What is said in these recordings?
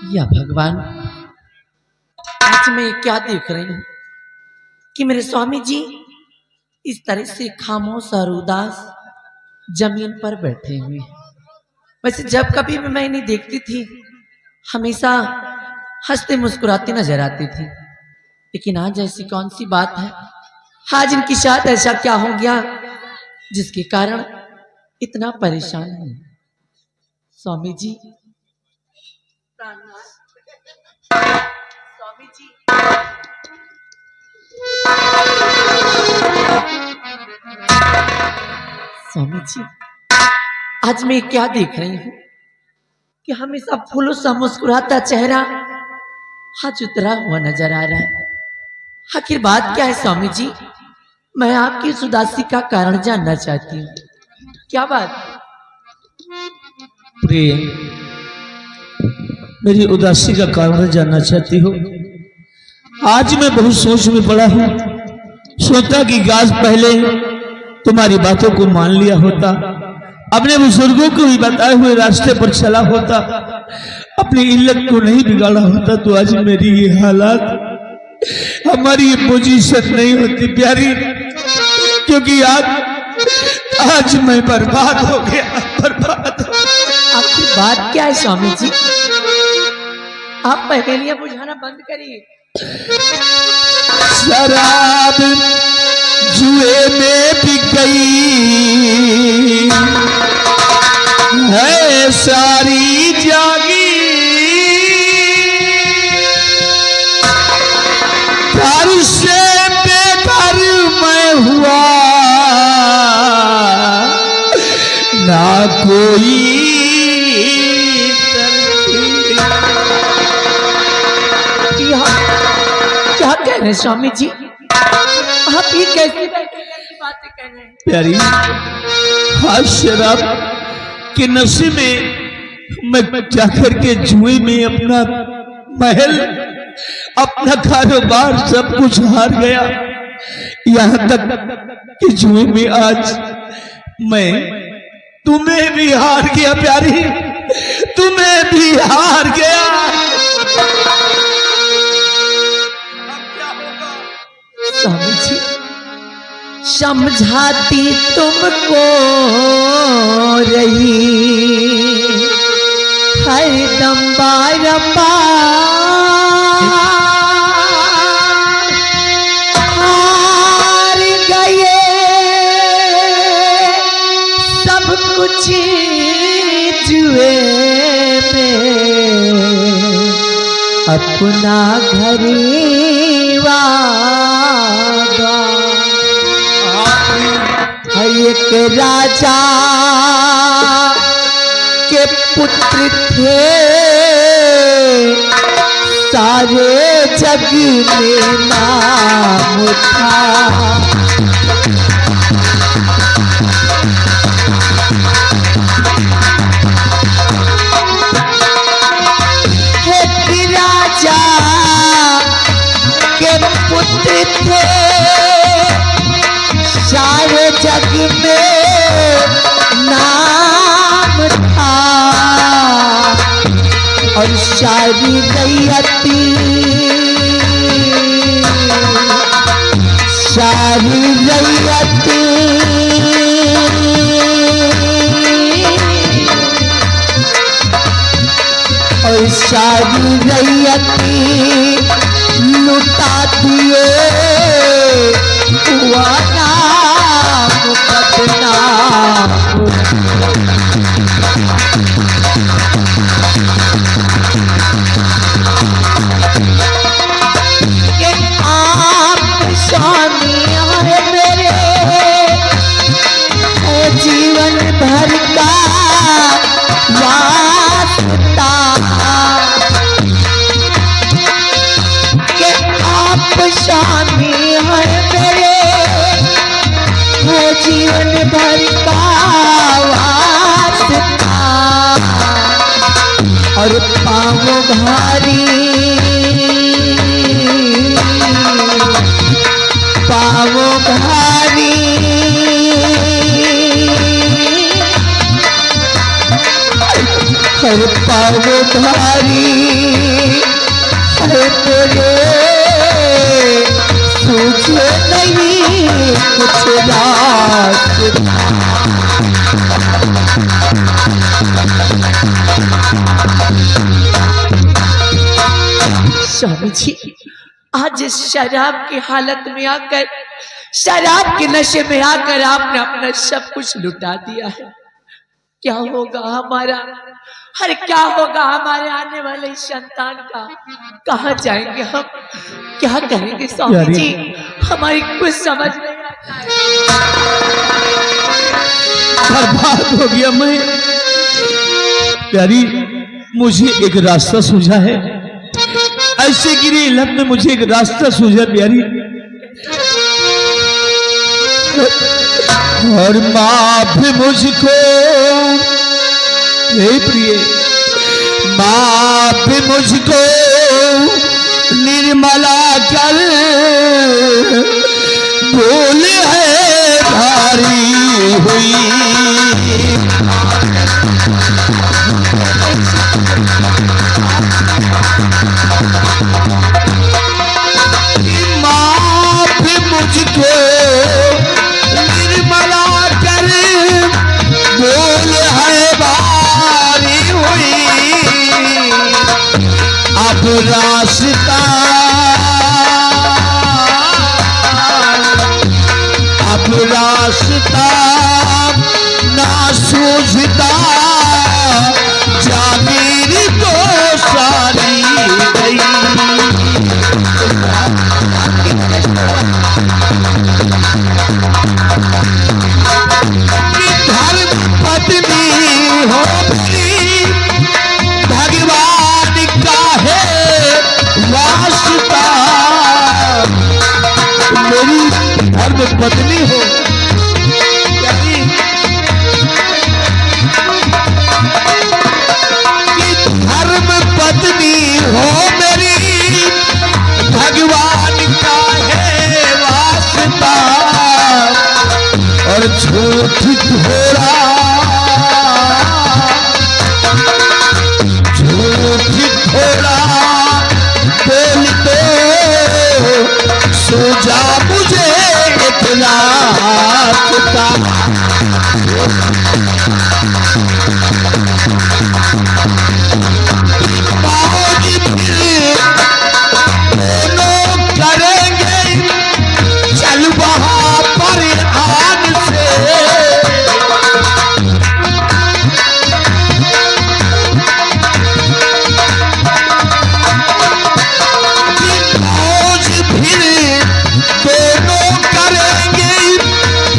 या भगवान, आज मैं क्या देख रही हूँ कि मेरे स्वामी जी इस तरह से खामोश और उदास जमीन पर बैठे हुए हैं। वैसे जब कभी भी मैं इन्हें देखती थी हमेशा हंसते मुस्कुराते नजर आती थी, लेकिन आज ऐसी कौन सी बात है, आज इनके साथ ऐसा क्या हो गया जिसके कारण इतना परेशान है। स्वामी जी, स्वामी जी, स्वामी जी, आज मैं क्या देख रही हूँ कि हमेशा फूलों सा मुस्कुराता चेहरा आज उतरा हुआ नजर आ रहा है। आखिर बात क्या है स्वामी जी? मैं आपकी इस उदासी का कारण जानना चाहती हूँ। क्या बात? प्रिय, मेरी उदासी का कारण जानना चाहती हो? आज मैं बहुत सोच में पड़ा हूँ। सोचा कि आज पहले तुम्हारी बातों को मान लिया होता, अपने बुजुर्गों को ही बताए हुए रास्ते पर चला होता, अपनी इल्लत को नहीं बिगाड़ा होता, तो आज मेरी ये हालात, हमारी ये पोजीशन नहीं होती प्यारी। क्योंकि आज मैं बर्बाद हो गया, बर्बाद हो गया। आपकी बात क्या है स्वामी जी? आप पहेलियां बुझाना बंद करिए। शराब जुए में बिक गई है सारी जागी, घर से बेघर मैं हुआ, ना कोई क्या कह रहे हैं स्वामी जी? आप ये कैसी बातें कह रहे हैं? प्यारी, आज शराब के नशे में मैं जाकर के जुए में अपना महल, अपना कारोबार सब कुछ हार गया। यहाँ तक कि जुए में आज मैं तुम्हें भी हार गया प्यारी, तुम्हें भी हार गया। स्वामी जी, समझाती तुमको रही हरदम हार गए सब कुछ जुए में, अपना घरीवा एक राजा के पुत्र थे, सारे जग में नाम था। एक राजा के पुत्र थे, सारे जग में नाम था, और सारी रैयती, सारी रैयती और सारी रैयती लुटा दिए, हुआ नाम बदनाम। आप स्वामी है मेरे, जीवन भर का वास्ता, आप स्वामी है मेरे, जीवन भर का वास्ता, और पाँव भारी, पाँव भारी, कर पाओ भारी है तेरे सूझे नहीं कुछ रास्ता। स्वामी जी, आज इस शराब की हालत में आकर, शराब के नशे में आकर आपने अपना सब कुछ लुटा दिया है। क्या होगा हमारा, हर क्या होगा हमारे आने वाले संतान का? कहाँ जाएंगे हम, क्या करेंगे स्वामी जी? हमारी कुछ समझ नहीं आता है। बर्बाद हो गया मैं। प्यारी, मुझे एक रास्ता सूझा है। ऐसे गिरी लत में मुझे एक रास्ता सूझा प्यारी। और माफ मुझको हे प्रिय, माफ मुझको निर्मला कर, भूल है भारी हुई। माफ मुझको निर्मला कर, भूल है भारी हुई। अब रास्ता, अब रास्ता ना सूझता, जागीर तो सारी गई। धर्म पत्नी हो मेरी, भगवान का है वास्ता। मेरी धर्म पत्नी हो, धर्म पत्नी हो मेरी, भगवान का है वास्ता। और झूठ थोड़ा, झूठ थोड़ा बोल तो सूझा मुझे एक रास्ता। बाबूजी फिर दोनों करेंगे चल वहां पर आन से। फौज फिर दोनों करेंगे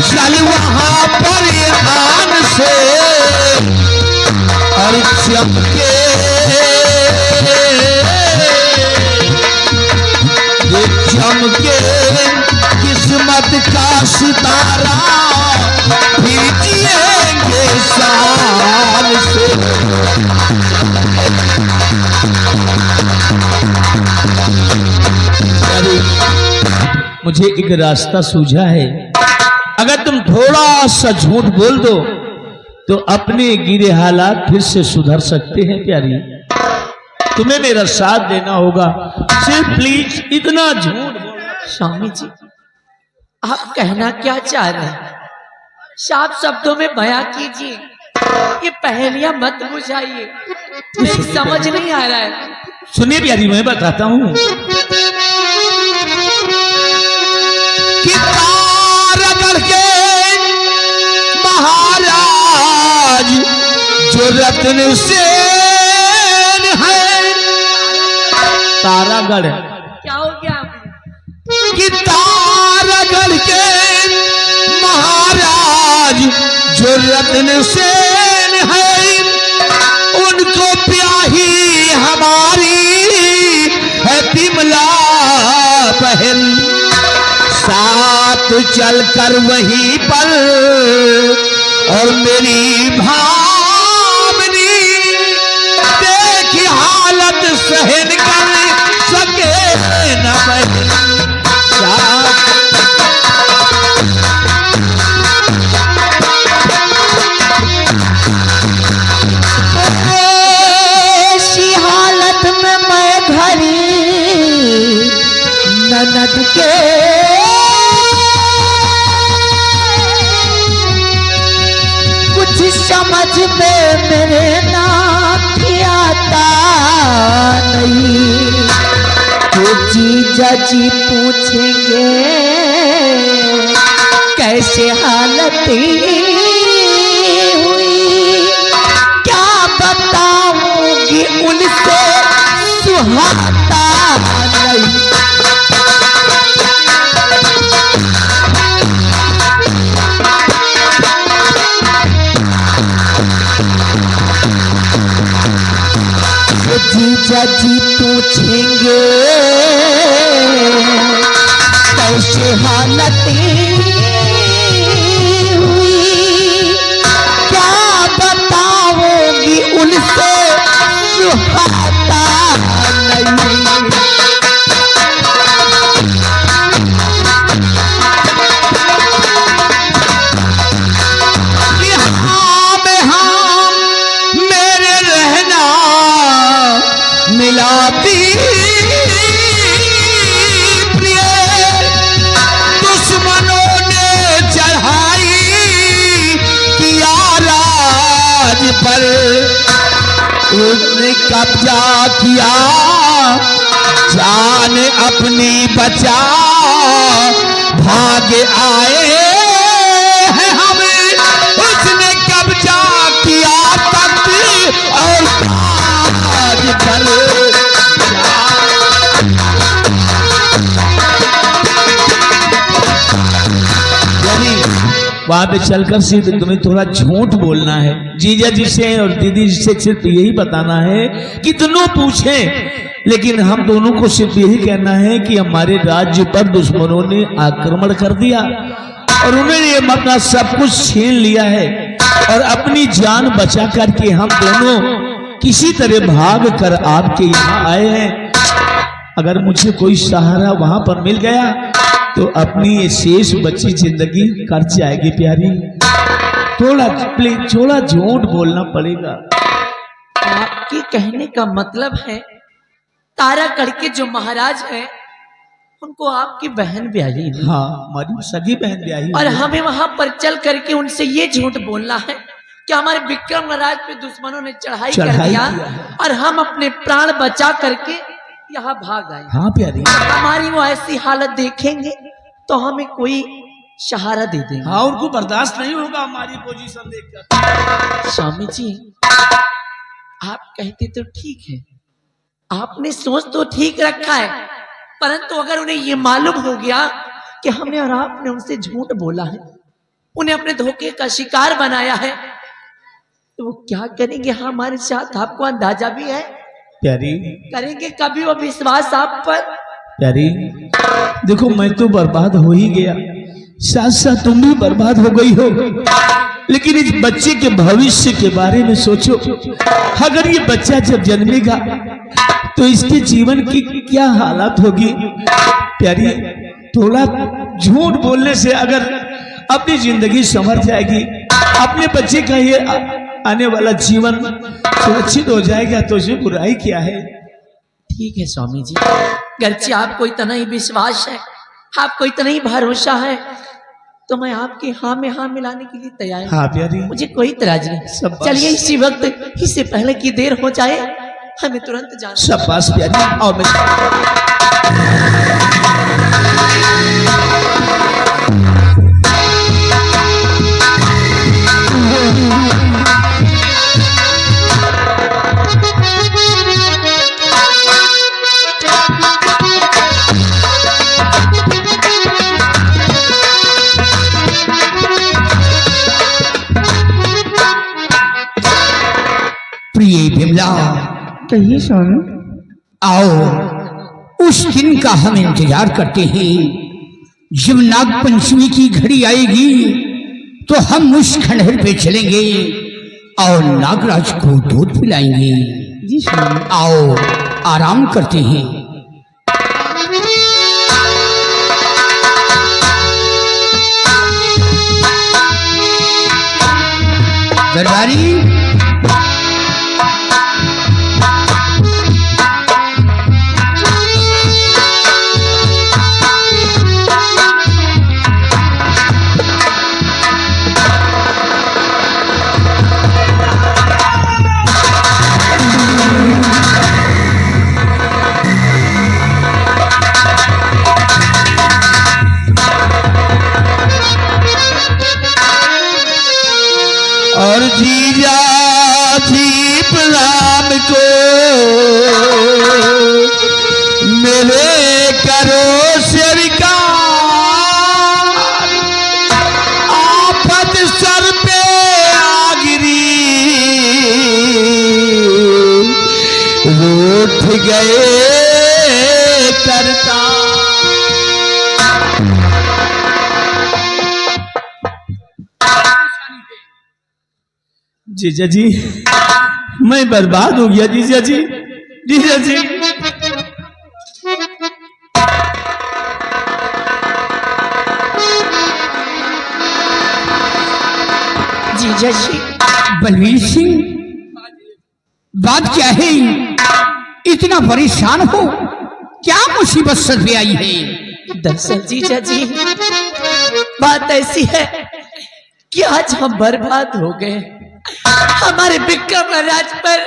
चल वहां पर आन से। और चमके ये चमके किस्मत का सितारा, फिर जिएंगे शान से। अरे मुझे एक रास्ता सूझा है। अगर तुम थोड़ा सा झूठ बोल दो तो अपने गिरे हालात फिर से सुधर सकते हैं प्यारी। तुम्हें मेरा साथ देना होगा, सिर्फ प्लीज इतना झूठ। स्वामी जी, आप कहना क्या चाह रहे हैं? साफ शब्दों में बयां कीजिए। ये पहेलियां मत बुझाइए, मुझे समझ नहीं आ रहा है। सुनिए प्यारी, मैं बताता हूं कि तारागढ़ के महाराज जो रत्न सेन है। तारागढ़ क्या हो गया? कि तारागढ़ के महाराज जो रत्न सेन है, उनको प्याही हमारी है बिमला बहन। साथ चलकर वहीं पर और मेरी भावनी देखी हालत सहन कर सके न बहन। के कुछ समझ में मेरे ना आता नहीं। तो जीजा जी पूछेंगे कैसे हालत हुई, क्या बताऊंगी उनसे सुहाता नहीं। जीजा जी पूछेंगे कैसे हालत हुई, क्या बताओगी उनसे सुहाता नहीं। मिलाती प्रिय दुश्मनों ने चढ़ाई किया राज पर, उसने कब्जा किया जान अपनी बचा, भाग आए हैं हमें, उसने कब्जा किया तख्त और राज पर। वहां पे चलकर सिर्फ तुम्हें थोड़ा झूठ बोलना है, जीजा जी से और दीदी जी से सिर्फ यही बताना है कि दोनों पूछें, लेकिन हम दोनों को सिर्फ यही कहना है कि हमारे राज्य पर दुश्मनों ने आक्रमण कर दिया और उन्होंने अपना सब कुछ छीन लिया है और अपनी जान बचा करके हम दोनों किसी तरह भाग कर आपके यहाँ आए हैं। अगर मुझे कोई सहारा वहां पर मिल गया तो अपनी ये शेष बची जिंदगी कट जाएगी प्यारी। थोड़ा प्लीज थोड़ा झूठ बोलना पड़ेगा। आपके कहने का मतलब है तारागढ़ के जो महाराज हैं उनको आपकी बहन ब्याही है? हाँ, हमारी सगी बहन ब्याही। और हमें वहां पर चल करके उनसे ये झूठ बोलना है कि हमारे विक्रम महाराज पे दुश्मनों ने चढ़ाई कर दिया और हम अपने प्राण बचा करके यहाँ भाग आए। हाँ प्यारी, हमारी वो ऐसी हालत देखेंगे तो हमें कोई सहारा दे देंगे। हाँ, उनको बर्दाश्त नहीं होगा हमारी पोजीशन देखकर। स्वामी जी, आप कहते तो ठीक है, आपने सोच तो ठीक रखा है, परंतु अगर उन्हें ये मालूम हो गया कि हमने और आपने उनसे झूठ बोला है, उन्हें अपने धोखे का शिकार बनाया है, तो वो क्या करेंगे हमारे साथ? आपको अंदाजा भी है? प्यारी, करेंगे कभी वो विश्वास आप पर? प्यारी देखो, मैं तो बर्बाद हो ही गया, साथ साथ तुम भी बर्बाद हो गई हो, लेकिन इस बच्चे के भविष्य के बारे में सोचो। अगर ये बच्चा जब जन्मेगा तो इसके जीवन की क्या हालत होगी। प्यारी, थोड़ा झूठ बोलने से अगर अपनी जिंदगी संवर जाएगी, अपने बच्चे का ये आने वाला जीवन सुरक्षित हो जाएगा, तो इसमें बुराई क्या है। ठीक है स्वामी जी, गर्चे आपको इतना ही विश्वास है, आपको इतना ही भरोसा है, तो मैं आपके हाँ में हाँ मिलाने के लिए तैयार हूँ। हाँ प्यारी, मुझे कोई इतराज नहीं। चलिए इसी वक्त, इससे पहले कि देर हो जाए, हमें तुरंत जाना। शाबाश प्यारी, आओ प्रिय बिमला, कहिए स्वामी। आओ, उस दिन का हम इंतजार करते हैं, जब नाग पंचमी की घड़ी आएगी तो हम उस खंडहर पे चलेंगे और नागराज को दूध पिलाएंगे। जी स्वामी। आओ, आराम करते हैं। दरबारी, रूठ गए करता। जीजा जी मैं बर्बाद हो गया जीजा जी, जीजा जी। जीजा जी। बलवीर सिंह बात क्या है, इतना परेशान हो, क्या मुसीबत सर पे आई है? दरअसल जीजा जी बात ऐसी है कि आज हम बर्बाद हो गए। हमारे विक्रम राज पर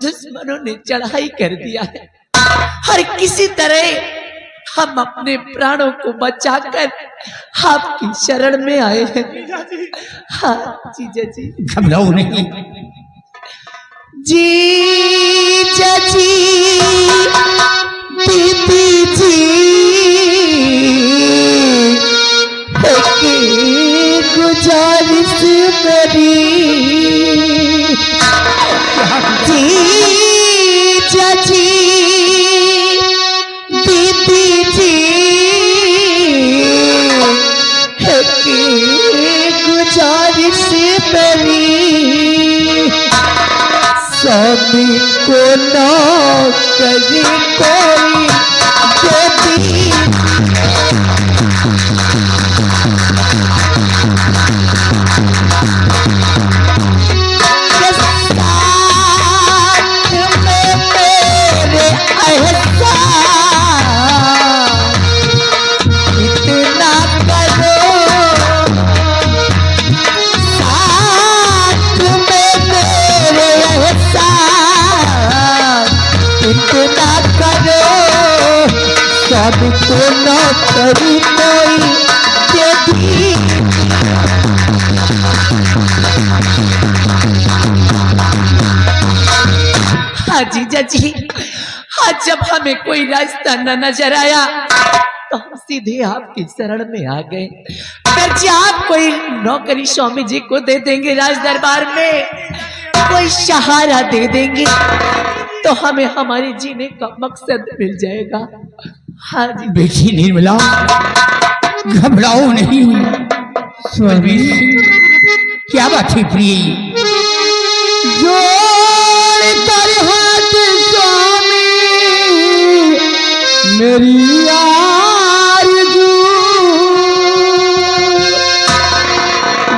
दुश्मनों ने चढ़ाई कर दिया है। हर किसी तरह हम अपने प्राणों को बचाकर आपकी शरण में आए हैं। हाँ जीजा जी। घबराओ नहीं जीजा जी, दीदी जी, गुजारिश मेरी, जीजा जी, दीदी जी, गुजारिश मेरी, स्वामी को नौकरी कोई दे दी। को नौकरी कोई दे दी। हाँ जीजा जी, आज जब हमें कोई रास्ता न नजर आया तो हम सीधे आपकी शरण में आ गए। अगर जी आप कोई नौकरी स्वामी जी को दे देंगे, राज दरबार में कोई सहारा दे देंगे तो हमें हमारे जीने का मकसद मिल जाएगा। हाँ जी। बेटी निर्मला घबराओ नहीं। स्वामी क्या बात है प्रिय? जोड़ कर हाथ स्वामी मेरी आरज़ू,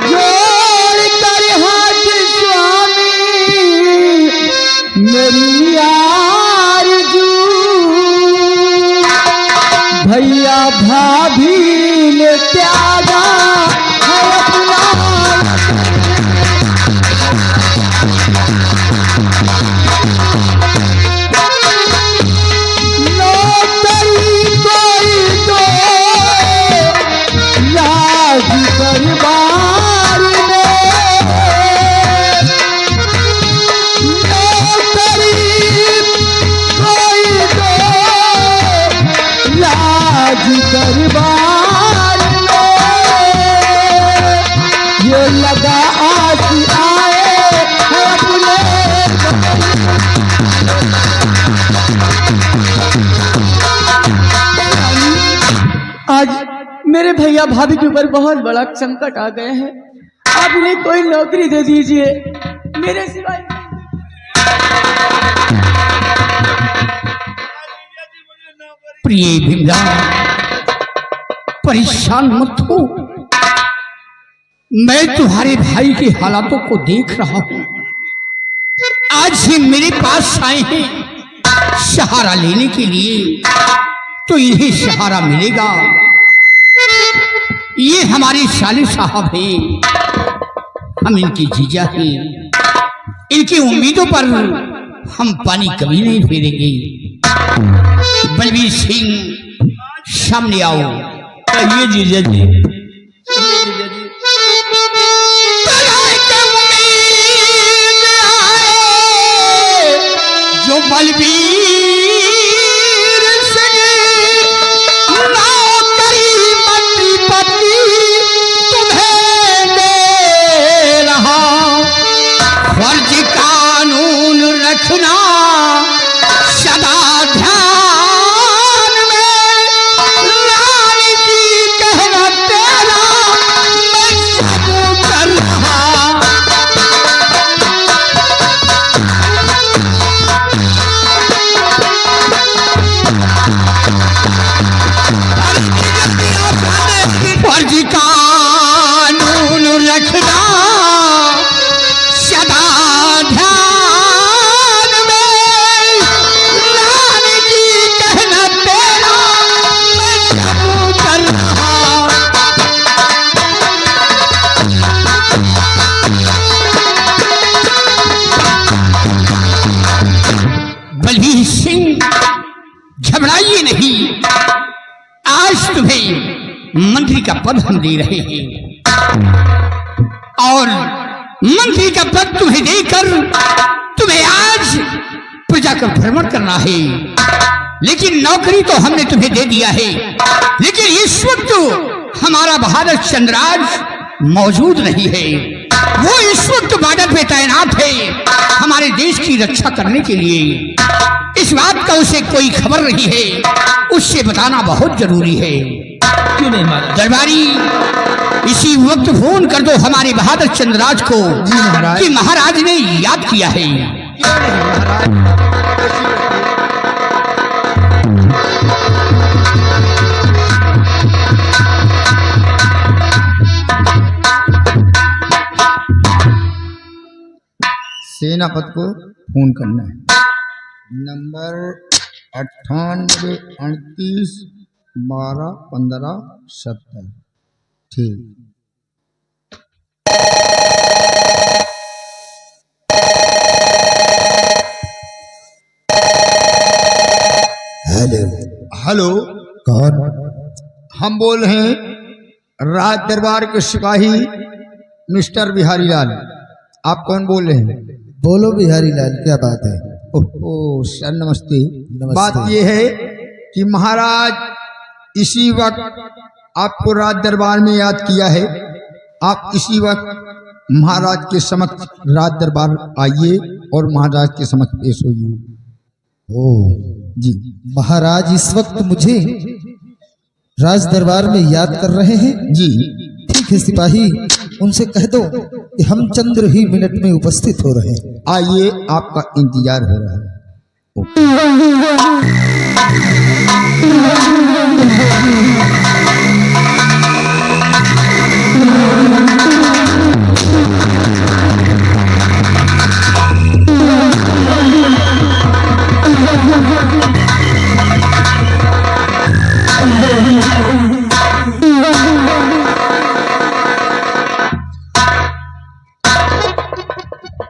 जोड़ कर हाथ स्वामी मेरी आरज़ू, भैया भाभी ने त्यागा है अपना। नौकरी कोई दो लाज परिवार में, नौकरी कोई दो लाज दरबार में, ये लगा आज आए है अपने। आज मेरे भैया भाभी के ऊपर बहुत बड़ा संकट आ गया है। आप उन्हें कोई नौकरी दे दीजिए मेरे सिवाय। प्रिय भीमला परेशान मत हो, मैं तुम्हारे भाई के हालातों को देख रहा हूं। आज ही मेरे पास आए हैं सहारा लेने के लिए, तो इन्हें सहारा मिलेगा। ये हमारे साले साहब हैं, हम इनके जीजा हैं। इनकी उम्मीदों पर हम पानी कभी नहीं फेरेंगे। बलवीर सिंह सामने आओ। ये जीजा जी जो बलवीर सिंह नौकरी मंत्री पति तुम्हें दे रहा, फर्ज कानून रखना बलवीर सिंह, घबराइए नहीं, आज तुम्हें मंत्री का पद हम दे रहे हैं और मंत्री का पद तुम्हें देकर तुम्हें आज प्रजा का भ्रमण करना है। लेकिन नौकरी तो हमने तुम्हें दे दिया है, लेकिन इस वक्त हमारा भारत चंद्राज मौजूद नहीं है। वो इस वक्त बॉर्डर पे तैनात है हमारे देश की रक्षा करने के लिए। इस बात का उसे कोई खबर नहीं है, उससे बताना बहुत जरूरी है। क्यों नहीं महाराज? दरबारी, इसी वक्त फोन कर दो हमारे बहादुर चंद्रराज को कि महाराज ने याद किया है। सेनापति को फोन करना है। नंबर 98 38 12 15 70। ठीक। हेलो। हेलो, कौन? हम बोल रहे हैं राज दरबार के सिपाही मिस्टर बिहारी लाल। आप कौन बोल रहे हैं? बोलो बिहारी लाल, क्या बात है? ओह सर, नमस्ते। नमस्ते। बात यह है कि महाराज इसी वक्त आपको राज दरबार में याद किया है। आप इसी वक्त महाराज के समक्ष राज दरबार आइए और महाराज के समक्ष पेश होइए। ओ जी महाराज इस वक्त मुझे राज दरबार में याद कर रहे हैं। जी, ठीक है सिपाही, उनसे कह दो कि हम चंद्र ही मिनट में उपस्थित हो रहे हैं। आइए, आपका इंतजार हो रहा है।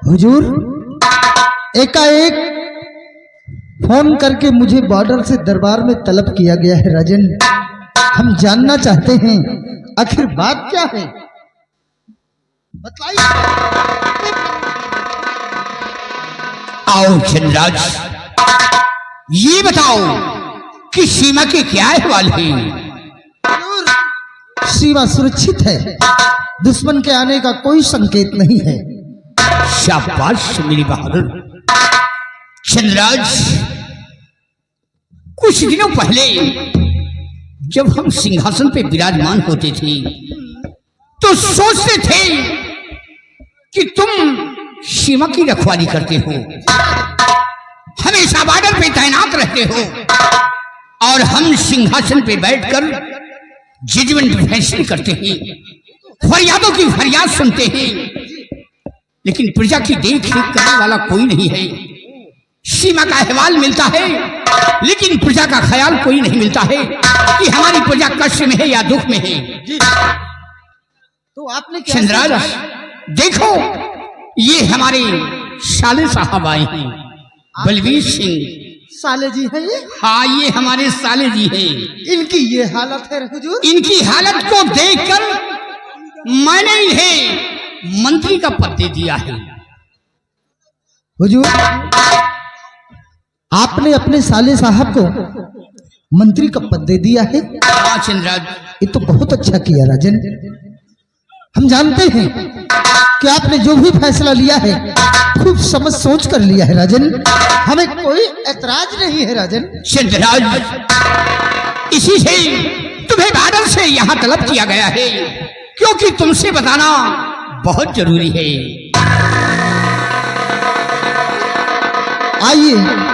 हुजूर, एकाएक फोन करके मुझे बॉर्डर से दरबार में तलब किया गया है राजन। हम जानना चाहते हैं आखिर बात क्या है, बताइए। आओ चंद्रराज, ये बताओ कि सीमा के क्या अहवाल है? सीमा सुरक्षित है, दुश्मन के आने का कोई संकेत नहीं है। शाबाश मेरी बहादुर। चंद्रराज, कुछ दिनों पहले जब हम सिंहासन पे विराजमान होते थे तो सोचते थे कि तुम सीमा की रखवाली करते हो, हमेशा बॉर्डर पे तैनात रहते हो और हम सिंहासन पे बैठकर जजमेंट फैसले करते हैं, फरियादों की फरियाद सुनते हैं, लेकिन प्रजा की देख रेख करने वाला कोई नहीं है। सीमा का अहवाल मिलता है लेकिन प्रजा का ख्याल कोई नहीं मिलता है कि हमारी प्रजा कष्ट में है या दुख में है। तो आपने क्या चंद्रराज, देखो ये हमारे साले साहब आए हैं, बलवीर सिंह। साले जी हैं ये? हाँ, ये हमारे साले जी हैं। इनकी ये हालत है हुजूर? इनकी हालत को देखकर मैंने इन्हें मंत्री का पद दे दिया है। हुजूर, आपने अपने साले साहब को मंत्री का पद दे दिया है? हाँ चंद्रराज, ये तो बहुत अच्छा किया राजन। हम जानते हैं कि आपने जो भी फैसला लिया है खूब समझ सोच कर लिया है राजन, हमें कोई ऐतराज नहीं है राजन। चंद्रराज, इसी से तुम्हें बॉर्डर से यहाँ तलब किया गया है क्योंकि तुमसे बताना बहुत जरूरी है। आइए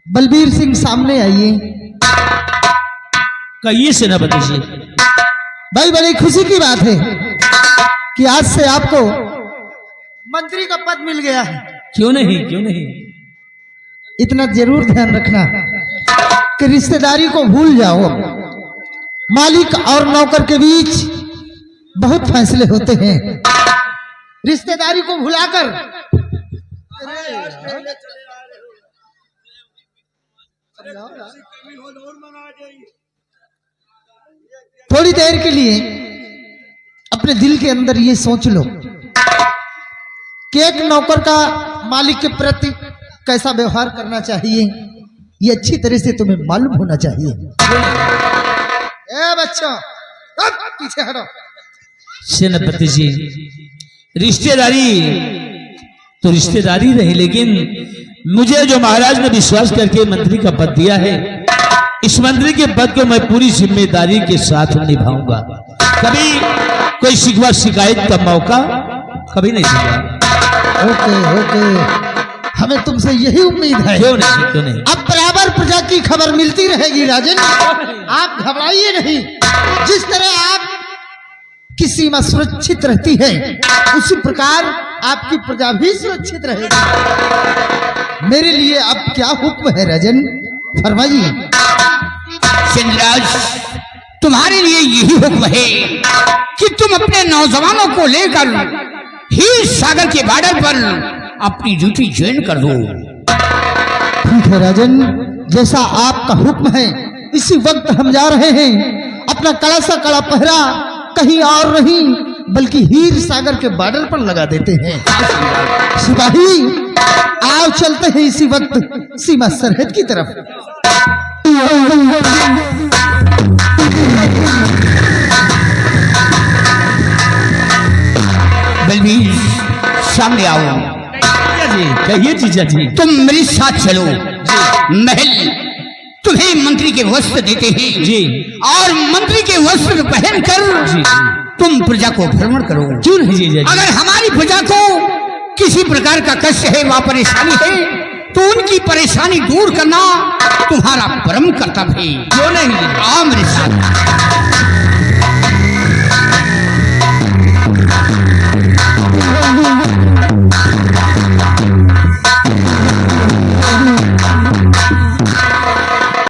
बलबीर सिंह, सामने आइए। कहिए सेनापति जी। भाई, बड़ी खुशी की बात है कि आज से आपको मंत्री का पद मिल गया है। क्यों नहीं, क्यों नहीं। इतना जरूर ध्यान रखना कि रिश्तेदारी को भूल जाओ। मालिक और नौकर के बीच बहुत फैसले होते हैं, रिश्तेदारी को भुलाकर थोड़ी देर के लिए अपने दिल के अंदर ये सोच लो कि एक नौकर का मालिक के प्रति कैसा व्यवहार करना चाहिए, ये अच्छी तरह से तुम्हें मालूम होना चाहिए। ए बच्चों, अब पीछे हटो। सेनापति जी, रिश्तेदारी तो रिश्तेदारी रही, लेकिन मुझे जो महाराज ने विश्वास करके मंत्री का पद दिया है, इस मंत्री के पद को मैं पूरी जिम्मेदारी के साथ निभाऊंगा। कभी कोई शिकवा शिकायत का मौका कभी नहीं दूंगा। ओके ओके, हमें तुमसे यही उम्मीद है। क्यों नहीं, क्यों नहीं। अब बराबर प्रजा की खबर मिलती रहेगी राजन, आप घबराइए नहीं। जिस तरह आप की सीमा सुरक्षित रहती है, उसी प्रकार आपकी प्रजा भी सुरक्षित रहेगी। मेरे लिए अब क्या हुक्म है राजन, फरमाइए। चंद्रराज, तुम्हारे लिए यही हुक्म है कि तुम अपने नौजवानों को लेकर हीर सागर के बॉर्डर पर अपनी ड्यूटी ज्वाइन कर दो। ठीक है राजन, जैसा आपका हुक्म है, इसी वक्त हम जा रहे हैं। अपना कड़ा सा कड़ा पहरा कहीं और नहीं बल्कि हीर सागर के बॉर्डर पर लगा देते हैं। सिपाही, आओ चलते हैं इसी वक्त सीमा सरहद की तरफ। बलबीर, सामने आओ। जी कहिए जीजा जी। तुम मेरे साथ चलो। महल तुम्हें मंत्री के वस्त्र देते हैं जी, और मंत्री के वस्त्र पहनकर जी, तुम प्रजा को भ्रमण करो। क्यों नहीं जीजा जी। अगर हमारी प्रजा को किसी प्रकार का कष्ट है व परेशानी है तो उनकी परेशानी दूर करना तुम्हारा परम कर्तव्य है। क्यों नहीं। आओ मेरे साथ।